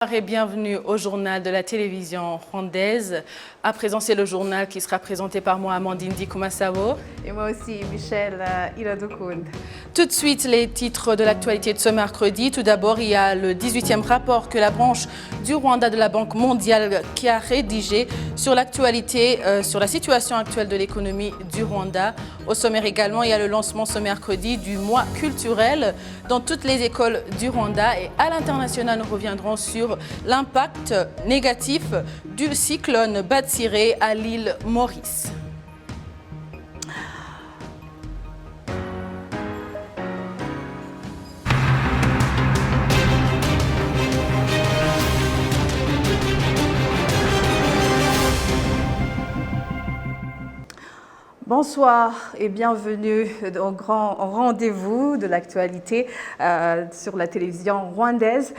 Bonsoir et bienvenue au journal de la télévision rwandaise. À présent, c'est le journal qui sera présenté par moi, Amandine Dikumasabo. Et moi aussi, Michel Iradokund. Tout de suite, les titres de l'actualité de ce mercredi. Tout d'abord, il y a le 18e rapport que la branche du Rwanda de la Banque mondiale qui a rédigé sur l'actualité, sur la situation actuelle de l'économie du Rwanda. Au sommaire également, il y a le lancement ce mercredi du mois culturel dans toutes les écoles du Rwanda. Et à l'international, nous reviendrons sur l'impact négatif du cyclone Batsiré à l'île Maurice. Bonsoir et bienvenue au grand rendez-vous de l'actualité sur la télévision rwandaise.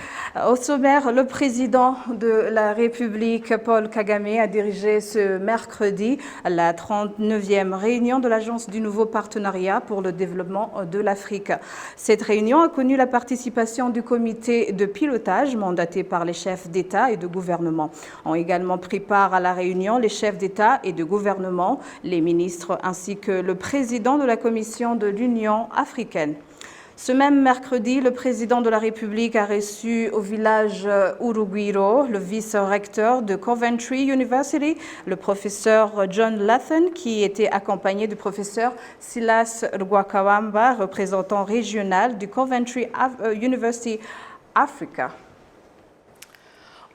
Au sommaire, le président de la République, Paul Kagame, a dirigé ce mercredi la 39e réunion de l'Agence du nouveau partenariat pour le développement de l'Afrique. Cette réunion a connu la participation du comité de pilotage mandaté par les chefs d'État et de gouvernement. Ont également pris part à la réunion les chefs d'État et de gouvernement, les ministres ainsi que le président de la Commission de l'Union africaine. Ce même mercredi, le président de la République a reçu au village Urugwiro le vice-recteur de Coventry University, le professeur John Lathan, qui était accompagné du professeur Silas Rwakawamba, représentant régional du Coventry University Africa.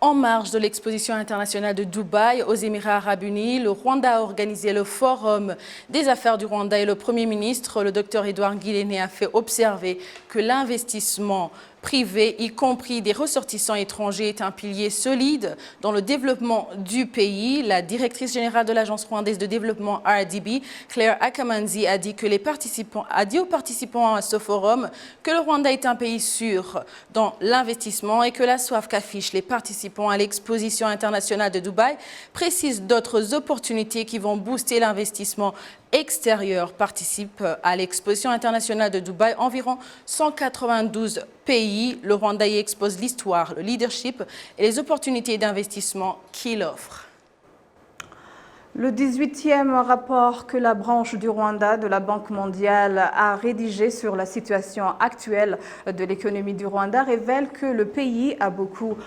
En marge de l'exposition internationale de Dubaï aux Émirats arabes unis, le Rwanda a organisé le Forum des affaires du Rwanda et le Premier ministre, le Dr Edouard Ngirente, a fait observer que l'investissement privé, y compris des ressortissants étrangers, est un pilier solide dans le développement du pays. La directrice générale de l'Agence rwandaise de développement RDB, Claire Akamanzi, a dit aux participants à ce forum que le Rwanda est un pays sûr dans l'investissement et que la soif qu'affichent les participants à l'exposition internationale de Dubaï précise d'autres opportunités qui vont booster l'investissement extérieur. Participent à l'exposition internationale de Dubaï environ 192 pays. Le Rwanda y expose l'histoire, le leadership et les opportunités d'investissement qu'il offre. Le 18e rapport que la branche du Rwanda de la Banque mondiale a rédigé sur la situation actuelle de l'économie du Rwanda révèle que le pays a beaucoup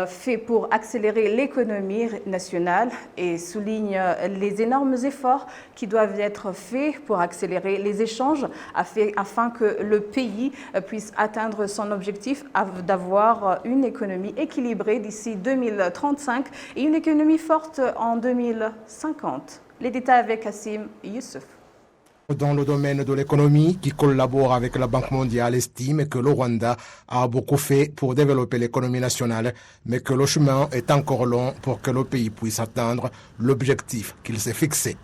fait pour accélérer l'économie nationale et souligne les énormes efforts qui doivent être faits pour accélérer les échanges afin que le pays puisse atteindre son objectif d'avoir une économie équilibrée d'ici 2035 et une économie forte en 2050. Les détails avec Hassim Youssouf. Dans le domaine de l'économie, qui collabore avec la Banque mondiale, estime que le Rwanda a beaucoup fait pour développer l'économie nationale, mais que le chemin est encore long pour que le pays puisse atteindre l'objectif qu'il s'est fixé.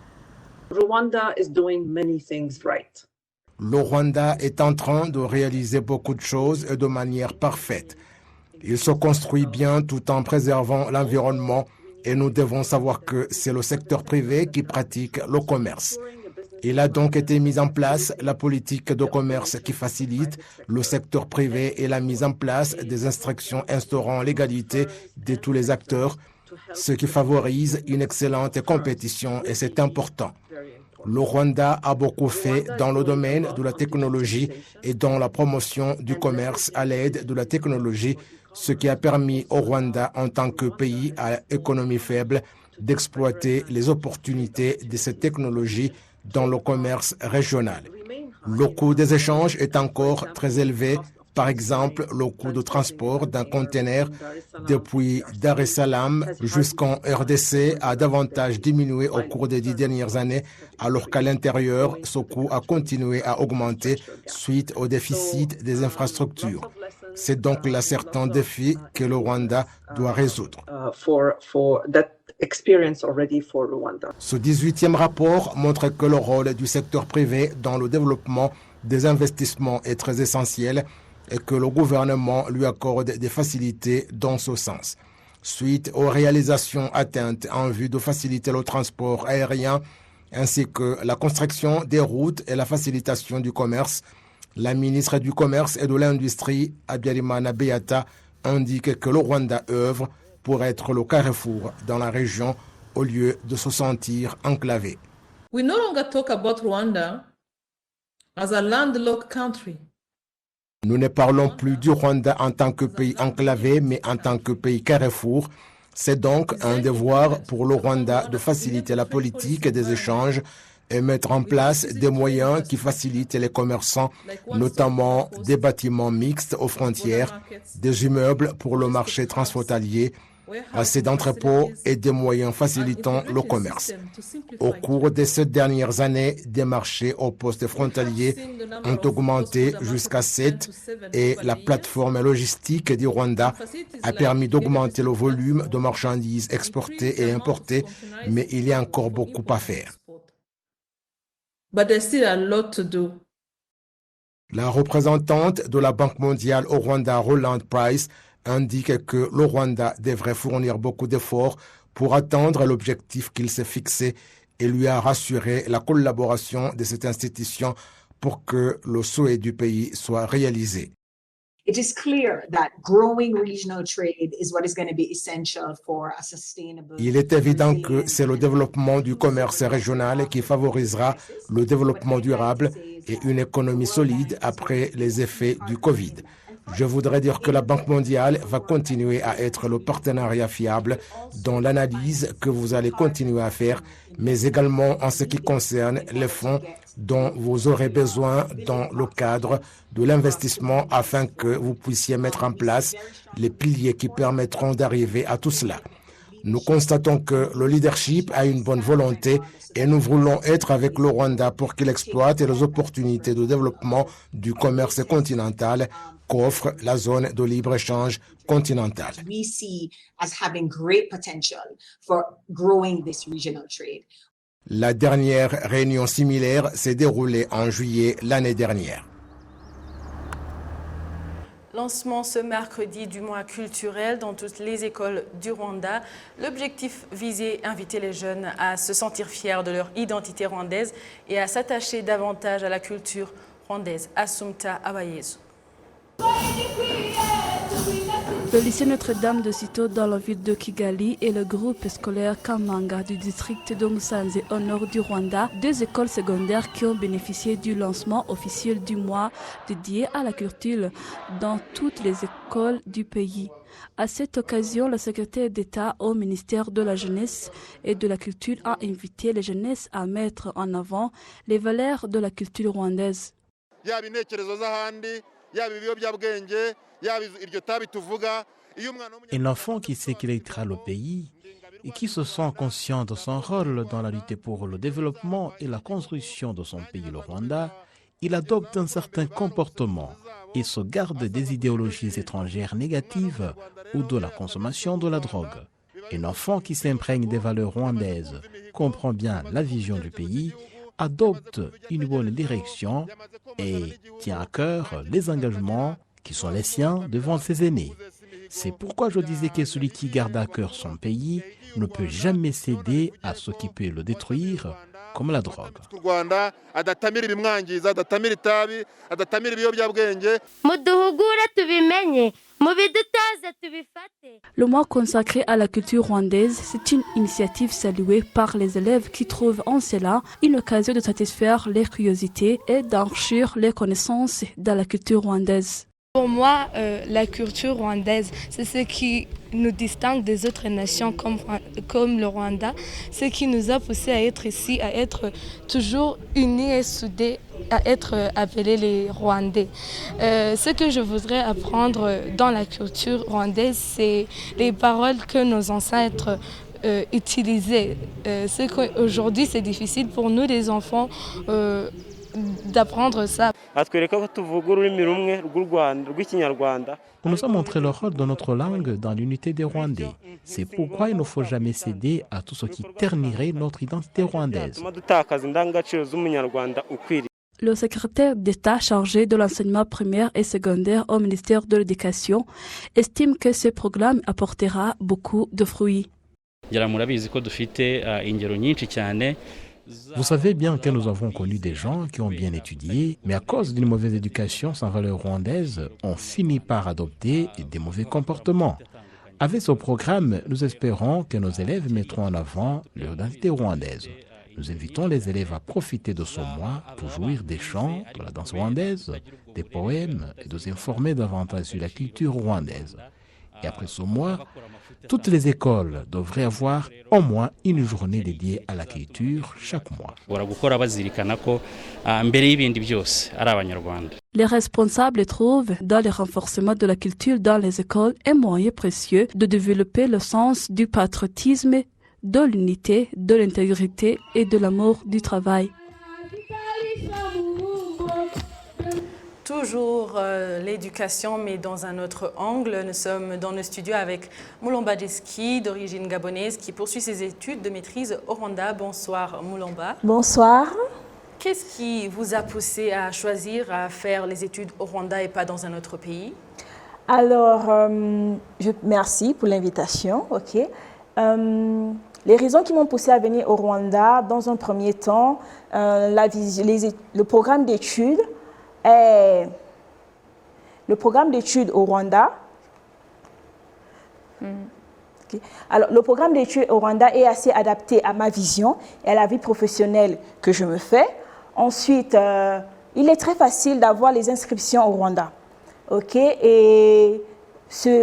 Rwanda is doing many things right. Le Rwanda est en train de réaliser beaucoup de choses et de manière parfaite. Il se construit bien tout en préservant l'environnement. Et nous devons savoir que c'est le secteur privé qui pratique le commerce. Il a donc été mis en place la politique de commerce qui facilite le secteur privé et la mise en place des instructions instaurant l'égalité de tous les acteurs, ce qui favorise une excellente compétition et c'est important. Le Rwanda a beaucoup fait dans le domaine de la technologie et dans la promotion du commerce à l'aide de la technologie, ce qui a permis au Rwanda, en tant que pays à économie faible, d'exploiter les opportunités de cette technologie dans le commerce régional. Le coût des échanges est encore très élevé. Par exemple, le coût de transport d'un conteneur depuis Dar es Salaam jusqu'en RDC a davantage diminué au cours des 10 dernières années, alors qu'à l'intérieur, ce coût a continué à augmenter suite au déficit des infrastructures. C'est donc là certains défis que le Rwanda doit résoudre. Ce 18e rapport montre que le rôle du secteur privé dans le développement des investissements est très essentiel et que le gouvernement lui accorde des facilités dans ce sens. Suite aux réalisations atteintes en vue de faciliter le transport aérien ainsi que la construction des routes et la facilitation du commerce, la ministre du Commerce et de l'Industrie, Habyarimana Beata, indique que le Rwanda œuvre pour être le carrefour dans la région au lieu de se sentir enclavé. We no longer talk about Rwanda as a landlocked country. Nous ne parlons plus du Rwanda en tant que pays enclavé, mais en tant que pays carrefour. C'est donc un devoir pour le Rwanda de faciliter la politique des échanges et mettre en place des moyens qui facilitent les commerçants, notamment des bâtiments mixtes aux frontières, des immeubles pour le marché transfrontalier, assez d'entrepôts et des moyens facilitant le commerce. Au cours de ces dernières années, des marchés aux postes frontaliers ont augmenté jusqu'à 7 et la plateforme logistique du Rwanda a permis d'augmenter le volume de marchandises exportées et importées, mais il y a encore beaucoup à faire. But there's still a lot to do. La représentante de la Banque mondiale au Rwanda, Roland Price, indique que le Rwanda devrait fournir beaucoup d'efforts pour atteindre l'objectif qu'il s'est fixé et lui a rassuré la collaboration de cette institution pour que le souhait du pays soit réalisé. It is clear that growing regional trade is what is going to be essential for a sustainable. Il est évident que c'est le développement du commerce régional qui favorisera le développement durable et une économie solide après les effets du Covid. Je voudrais dire que la Banque mondiale va continuer à être le partenariat fiable dans l'analyse que vous allez continuer à faire, mais également en ce qui concerne les fonds dont vous aurez besoin dans le cadre de l'investissement afin que vous puissiez mettre en place les piliers qui permettront d'arriver à tout cela. Nous constatons que le leadership a une bonne volonté et nous voulons être avec le Rwanda pour qu'il exploite les opportunités de développement du commerce continental qu'offre la zone de libre-échange continentale. We see as having great potential for growing this regional trade. La dernière réunion similaire s'est déroulée en juillet l'année dernière. Lancement ce mercredi du mois culturel dans toutes les écoles du Rwanda. L'objectif visé, inviter les jeunes à se sentir fiers de leur identité rwandaise et à s'attacher davantage à la culture rwandaise. Assumpta Abayezu. Le lycée Notre-Dame de Citeaux dans la ville de Kigali et le groupe scolaire Kamanga du district d'Ongsanze au nord du Rwanda, deux écoles secondaires qui ont bénéficié du lancement officiel du mois dédié à la culture dans toutes les écoles du pays. À cette occasion, le secrétaire d'État au ministère de la Jeunesse et de la Culture a invité les jeunesses à mettre en avant les valeurs de la culture rwandaise. Un enfant qui sait qu'il électera le pays et qui se sent conscient de son rôle dans la lutte pour le développement et la construction de son pays, le Rwanda, il adopte un certain comportement et se garde des idéologies étrangères négatives ou de la consommation de la drogue. Un enfant qui s'imprègne des valeurs rwandaises, comprend bien la vision du pays, adopte une bonne direction et tient à cœur les engagements qui sont les siens devant ses aînés. C'est pourquoi je disais que celui qui garde à cœur son pays ne peut jamais céder à ce qui peut le détruire, comme la drogue. Le mois consacré à la culture rwandaise, c'est une initiative saluée par les élèves qui trouvent en cela une occasion de satisfaire leur curiosité et d'enrichir les connaissances dans la culture rwandaise. Pour moi, la culture rwandaise, c'est ce qui nous distingue des autres nations comme le Rwanda, ce qui nous a poussé à être ici, à être toujours unis et soudés, à être appelés les Rwandais. Ce que je voudrais apprendre dans la culture rwandaise, c'est les paroles que nos ancêtres utilisaient. Aujourd'hui, c'est difficile pour nous, les enfants, d'apprendre ça. On nous a montré le rôle de notre langue dans l'unité des Rwandais. C'est pourquoi il ne faut jamais céder à tout ce qui ternirait notre identité rwandaise. Le secrétaire d'État chargé de l'enseignement primaire et secondaire au ministère de l'Éducation estime que ce programme apportera beaucoup de fruits. Vous savez bien que nous avons connu des gens qui ont bien étudié, mais à cause d'une mauvaise éducation sans valeur rwandaise, ont fini par adopter des mauvais comportements. Avec ce programme, nous espérons que nos élèves mettront en avant leur identité rwandaise. Nous invitons les élèves à profiter de ce mois pour jouir des chants, de la danse rwandaise, des poèmes et de s'informer davantage sur la culture rwandaise. Et après ce mois, toutes les écoles devraient avoir au moins une journée dédiée à la culture chaque mois. Les responsables trouvent dans le renforcement de la culture dans les écoles un moyen précieux de développer le sens du patriotisme, de l'unité, de l'intégrité et de l'amour du travail. Toujours l'éducation, mais dans un autre angle. Nous sommes dans le studio avec Mulomba Jeski, d'origine gabonaise, qui poursuit ses études de maîtrise au Rwanda. Bonsoir Mulomba. Bonsoir. Qu'est-ce qui vous a poussé à choisir à faire les études au Rwanda et pas dans un autre pays? Alors, merci pour l'invitation. Les raisons qui m'ont poussé à venir au Rwanda, dans un premier temps, le programme d'études au Rwanda. Alors, le programme d'études au Rwanda est assez adapté à ma vision et à la vie professionnelle que je me fais. Ensuite, il est très facile d'avoir les inscriptions au Rwanda. Et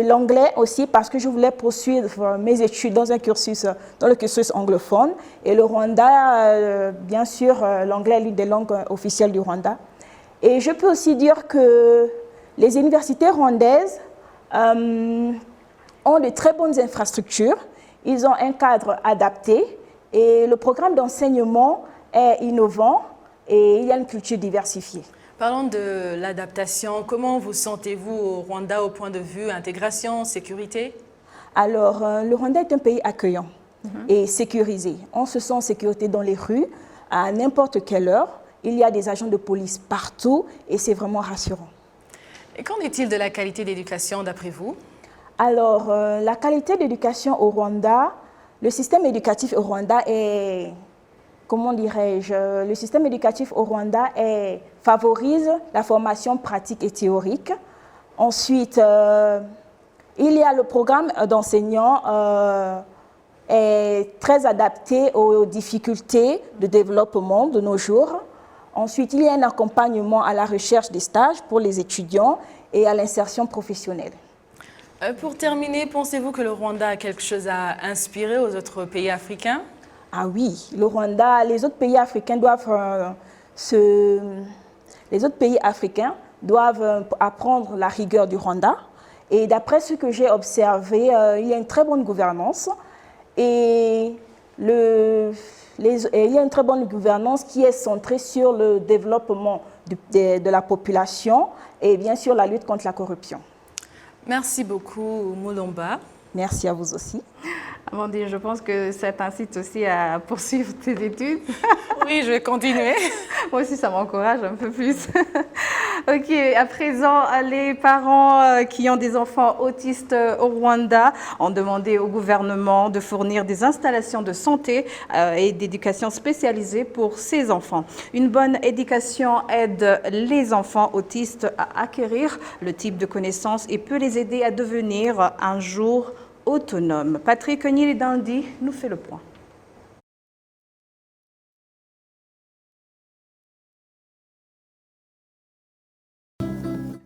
l'anglais aussi, parce que je voulais poursuivre mes études dans le cursus anglophone. Et le Rwanda, bien sûr, l'anglais est l'une des langues officielles du Rwanda. Et je peux aussi dire que les universités rwandaises ont de très bonnes infrastructures. Ils ont un cadre adapté et le programme d'enseignement est innovant et il y a une culture diversifiée. Parlons de l'adaptation. Comment vous sentez-vous au Rwanda au point de vue intégration, sécurité? Alors, le Rwanda est un pays accueillant et sécurisé. On se sent en sécurité dans les rues à n'importe quelle heure. Il y a des agents de police partout et c'est vraiment rassurant. Et qu'en est-il de la qualité d'éducation d'après vous? Alors, la qualité d'éducation au Rwanda, le système éducatif au Rwanda est... Comment dirais-je, le système éducatif au Rwanda favorise la formation pratique et théorique. Ensuite, il y a le programme d'enseignants est très adapté aux difficultés de développement de nos jours. Ensuite, il y a un accompagnement à la recherche des stages pour les étudiants et à l'insertion professionnelle. Pour terminer, pensez-vous que le Rwanda a quelque chose à inspirer aux autres pays africains? Ah oui, le Rwanda, les autres pays africains doivent apprendre la rigueur du Rwanda. Et d'après ce que j'ai observé, il y a une très bonne gouvernance. Et il y a une très bonne gouvernance qui est centrée sur le développement de la population et bien sûr la lutte contre la corruption. Merci beaucoup Mulomba. Merci à vous aussi. Amandine, je pense que ça t'incite aussi à poursuivre tes études. Oui, je vais continuer. Moi aussi, ça m'encourage un peu plus. Ok, à présent, les parents qui ont des enfants autistes au Rwanda ont demandé au gouvernement de fournir des installations de santé et d'éducation spécialisées pour ces enfants. Une bonne éducation aide les enfants autistes à acquérir le type de connaissances et peut les aider à devenir un jour autonomes. Patrick Nyiri-Dandi nous fait le point.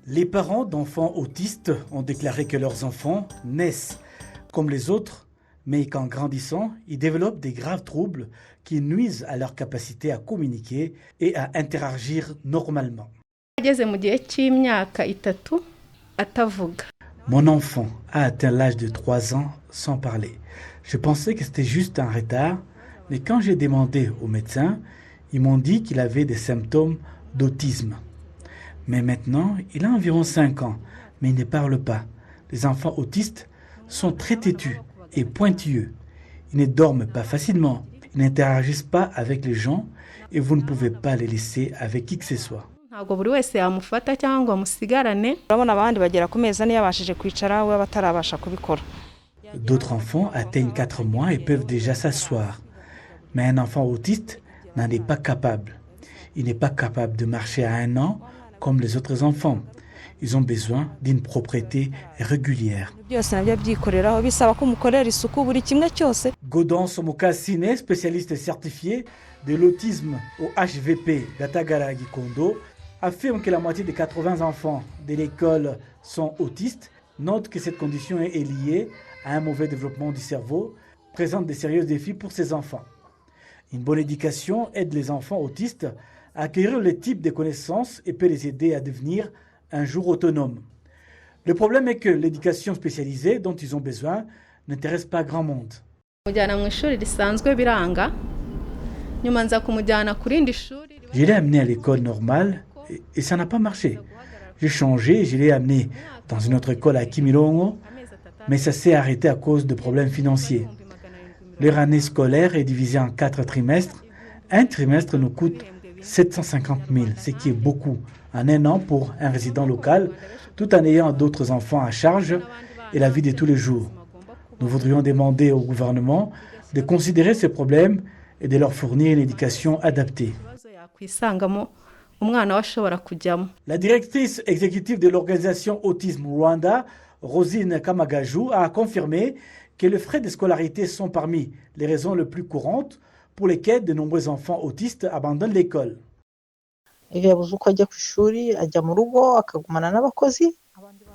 Les parents d'enfants autistes ont déclaré que leurs enfants naissent comme les autres, mais qu'en grandissant, ils développent des graves troubles qui nuisent à leur capacité à communiquer et à interagir normalement. Mon enfant a atteint l'âge de 3 ans sans parler. Je pensais que c'était juste un retard, mais quand j'ai demandé aux médecins, ils m'ont dit qu'il avait des symptômes d'autisme. Mais maintenant, il a environ 5 ans, mais il ne parle pas. Les enfants autistes sont très têtus et pointilleux. Ils ne dorment pas facilement, ils n'interagissent pas avec les gens et vous ne pouvez pas les laisser avec qui que ce soit. D'autres enfants atteignent 4 mois et peuvent déjà s'asseoir. Mais un enfant autiste n'en est pas capable. Il n'est pas capable de marcher à 1 an comme les autres enfants. Ils ont besoin d'une propreté régulière. Godon Somokasine, spécialiste certifié de l'autisme au HVP d'Atagara Gikondo, affirme que la moitié des 80 enfants de l'école sont autistes, note que cette condition est liée à un mauvais développement du cerveau, présente des sérieux défis pour ces enfants. Une bonne éducation aide les enfants autistes à acquérir le type de connaissances et peut les aider à devenir un jour autonomes. Le problème est que l'éducation spécialisée dont ils ont besoin n'intéresse pas grand monde. Je l'ai amené à l'école normale et ça n'a pas marché. J'ai changé, je l'ai amené dans une autre école à Kimirongo, mais ça s'est arrêté à cause de problèmes financiers. Leur année scolaire est divisée en 4 trimestres. Un trimestre nous coûte 750 000, ce qui est beaucoup en 1 an pour un résident local, tout en ayant d'autres enfants à charge et la vie de tous les jours. Nous voudrions demander au gouvernement de considérer ces problèmes et de leur fournir une éducation adaptée. La directrice exécutive de l'organisation Autisme Rwanda, Rosine Kamagaju, a confirmé que les frais de scolarité sont parmi les raisons les plus courantes pour lesquelles de nombreux enfants autistes abandonnent l'école.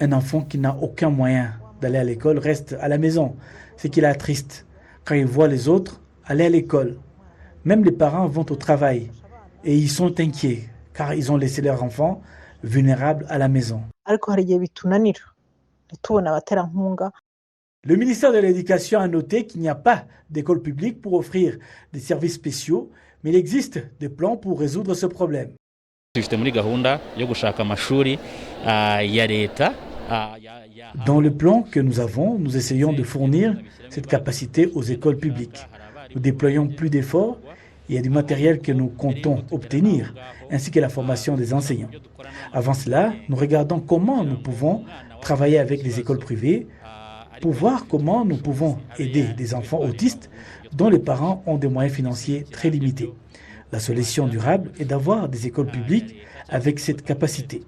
Un enfant qui n'a aucun moyen d'aller à l'école reste à la maison, ce qui l'attriste, car il voit les autres aller à l'école. Même les parents vont au travail et ils sont inquiets, car ils ont laissé leurs enfants vulnérables à la maison. Le ministère de l'Éducation a noté qu'il n'y a pas d'école publique pour offrir des services spéciaux, mais il existe des plans pour résoudre ce problème. Dans le plan que nous avons, nous essayons de fournir cette capacité aux écoles publiques. Nous déployons plus d'efforts. Il y a du matériel que nous comptons obtenir, ainsi que la formation des enseignants. Avant cela, nous regardons comment nous pouvons travailler avec les écoles privées pour voir comment nous pouvons aider des enfants autistes dont les parents ont des moyens financiers très limités. La solution durable est d'avoir des écoles publiques avec cette capacité.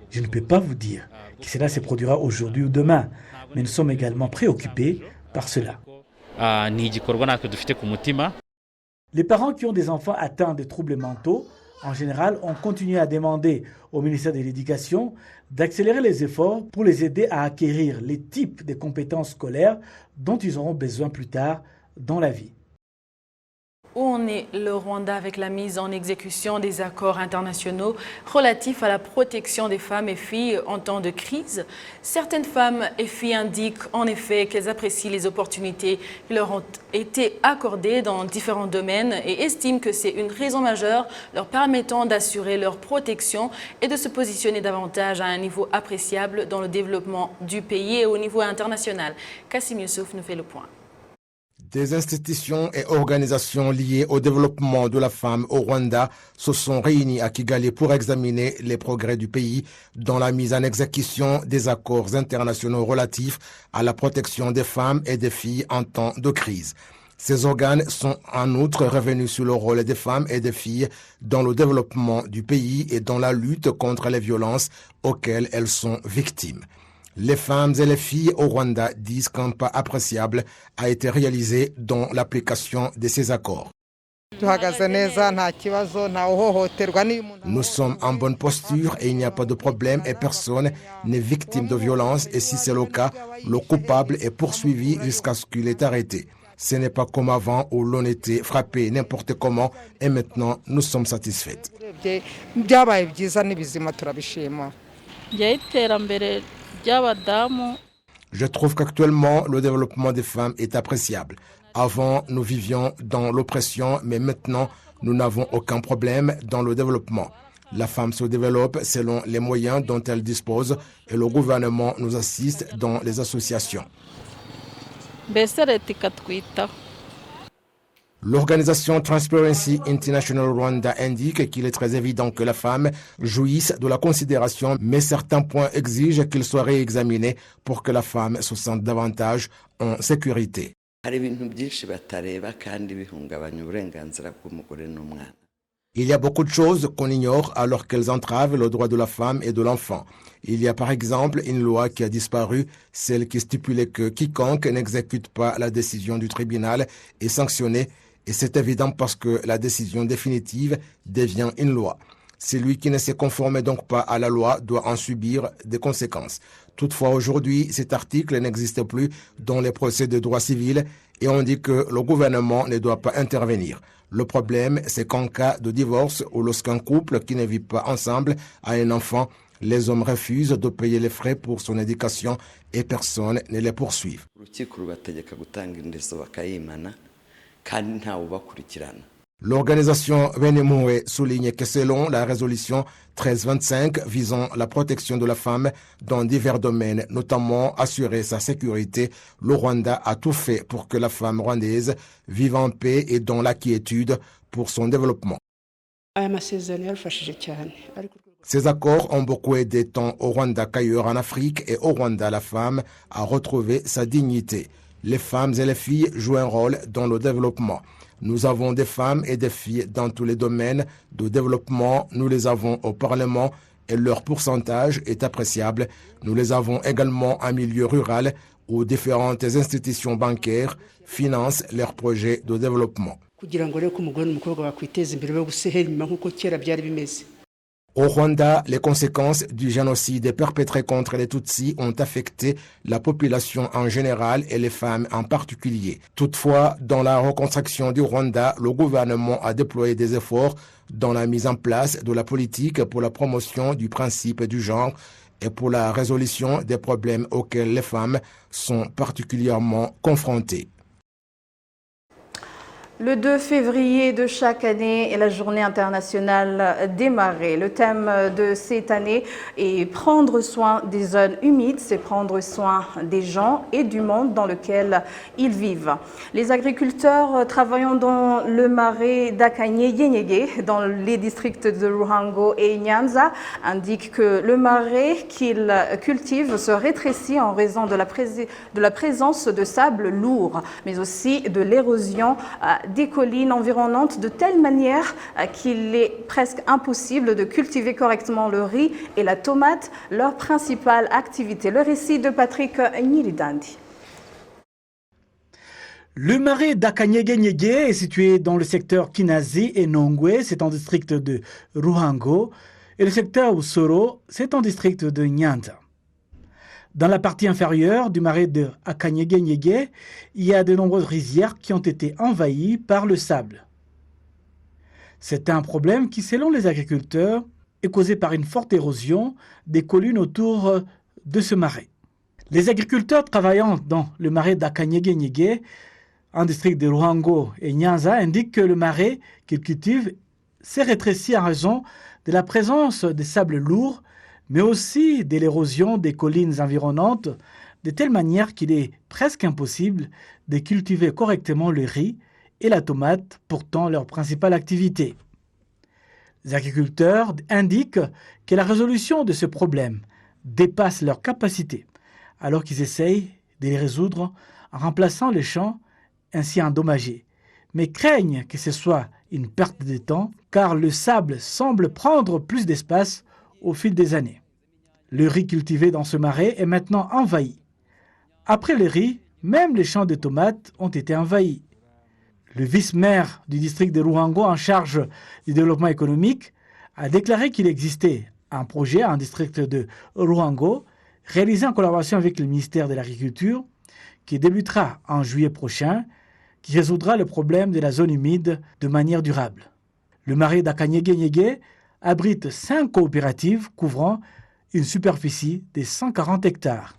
Je ne peux pas vous dire que cela se produira aujourd'hui ou demain, mais nous sommes également préoccupés par cela. Les parents qui ont des enfants atteints de troubles mentaux, en général, ont continué à demander au ministère de l'Éducation d'accélérer les efforts pour les aider à acquérir les types de compétences scolaires dont ils auront besoin plus tard dans la vie. Où en est le Rwanda avec la mise en exécution des accords internationaux relatifs à la protection des femmes et filles en temps de crise? Certaines femmes et filles indiquent en effet qu'elles apprécient les opportunités qui leur ont été accordées dans différents domaines et estiment que c'est une raison majeure leur permettant d'assurer leur protection et de se positionner davantage à un niveau appréciable dans le développement du pays et au niveau international. Kassim Youssouf nous fait le point. Des institutions et organisations liées au développement de la femme au Rwanda se sont réunies à Kigali pour examiner les progrès du pays dans la mise en exécution des accords internationaux relatifs à la protection des femmes et des filles en temps de crise. Ces organes sont en outre revenus sur le rôle des femmes et des filles dans le développement du pays et dans la lutte contre les violences auxquelles elles sont victimes. Les femmes et les filles au Rwanda disent qu'un pas appréciable a été réalisé dans l'application de ces accords. Nous sommes en bonne posture et il n'y a pas de problème et personne n'est victime de violence et si c'est le cas, le coupable est poursuivi jusqu'à ce qu'il est arrêté. Ce n'est pas comme avant où l'on était frappé n'importe comment et maintenant nous sommes satisfaites. Je trouve qu'actuellement, le développement des femmes est appréciable. Avant, nous vivions dans l'oppression, mais maintenant, nous n'avons aucun problème dans le développement. La femme se développe selon les moyens dont elle dispose et le gouvernement nous assiste dans les associations. L'organisation Transparency International Rwanda indique qu'il est très évident que la femme jouisse de la considération, mais certains points exigent qu'ils soient réexaminés pour que la femme se sente davantage en sécurité. Il y a beaucoup de choses qu'on ignore alors qu'elles entravent le droit de la femme et de l'enfant. Il y a par exemple une loi qui a disparu, celle qui stipulait que quiconque n'exécute pas la décision du tribunal est sanctionné, et c'est évident parce que la décision définitive devient une loi. Celui qui ne se conforme donc pas à la loi doit en subir des conséquences. Toutefois, aujourd'hui, cet article n'existe plus dans les procès de droit civil et on dit que le gouvernement ne doit pas intervenir. Le problème, c'est qu'en cas de divorce ou lorsqu'un couple qui ne vit pas ensemble a un enfant, les hommes refusent de payer les frais pour son éducation et personne ne les poursuit. L'organisation Venemoué souligne que selon la résolution 1325 visant la protection de la femme dans divers domaines, notamment assurer sa sécurité, le Rwanda a tout fait pour que la femme rwandaise vive en paix et dans la quiétude pour son développement. Ces accords ont beaucoup aidé tant au Rwanda qu'ailleurs en Afrique et au Rwanda la femme a retrouvé sa dignité. Les femmes et les filles jouent un rôle dans le développement. Nous avons des femmes et des filles dans tous les domaines de développement. Nous les avons au Parlement et leur pourcentage est appréciable. Nous les avons également en milieu rural où différentes institutions bancaires financent leurs projets de développement. Au Rwanda, les conséquences du génocide perpétré contre les Tutsis ont affecté la population en général et les femmes en particulier. Toutefois, dans la reconstruction du Rwanda, le gouvernement a déployé des efforts dans la mise en place de la politique pour la promotion du principe du genre et pour la résolution des problèmes auxquels les femmes sont particulièrement confrontées. Le 2 février de chaque année est la journée internationale des marées. Le thème de cette année est prendre soin des zones humides, c'est prendre soin des gens et du monde dans lequel ils vivent. Les agriculteurs travaillant dans le marais d'Akanye-Yenyege, dans les districts de Ruhango et Nyanza, indiquent que le marais qu'ils cultivent se rétrécit en raison de la présence de sable lourd, mais aussi de l'érosion des collines environnantes de telle manière qu'il est presque impossible de cultiver correctement le riz et la tomate, leur principale activité. Le récit de Patrick Nyiridandi. Le marais d'Akanye-Yenyege est situé dans le secteur Kinazi et Nongwe, c'est en district de Ruhango, et le secteur Usoro, c'est en district de Nyanza. Dans la partie inférieure du marais de Akanye-Yenyege, il y a de nombreuses rizières qui ont été envahies par le sable. C'est un problème qui, selon les agriculteurs, est causé par une forte érosion des collines autour de ce marais. Les agriculteurs travaillant dans le marais d'Akanye-Yenyege, en district de Ruhango et Nyanza, indiquent que le marais qu'ils cultivent s'est rétréci en raison de la présence des sables lourds, mais aussi de l'érosion des collines environnantes, de telle manière qu'il est presque impossible de cultiver correctement le riz et la tomate, pourtant leur principale activité. Les agriculteurs indiquent que la résolution de ce problème dépasse leur capacité, alors qu'ils essayent de les résoudre en remplaçant les champs ainsi endommagés, mais craignent que ce soit une perte de temps, car le sable semble prendre plus d'espace au fil des années. Le riz cultivé dans ce marais est maintenant envahi. Après le riz, même les champs de tomates ont été envahis. Le vice-maire du district de Ruhango en charge du développement économique a déclaré qu'il existait un projet en district de Ruhango réalisé en collaboration avec le ministère de l'Agriculture qui débutera en juillet prochain, qui résoudra le problème de la zone humide de manière durable. Le marais d'Akanye-Yenyege abrite 5 coopératives couvrant une superficie de 140 hectares.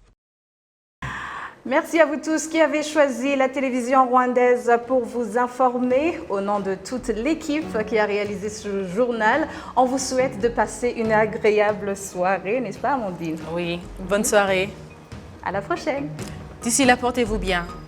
Merci à vous tous qui avez choisi la télévision rwandaise pour vous informer. Au nom de toute l'équipe qui a réalisé ce journal, on vous souhaite de passer une agréable soirée, n'est-ce pas Amandine? Oui, bonne soirée. À la prochaine. D'ici là, portez-vous bien.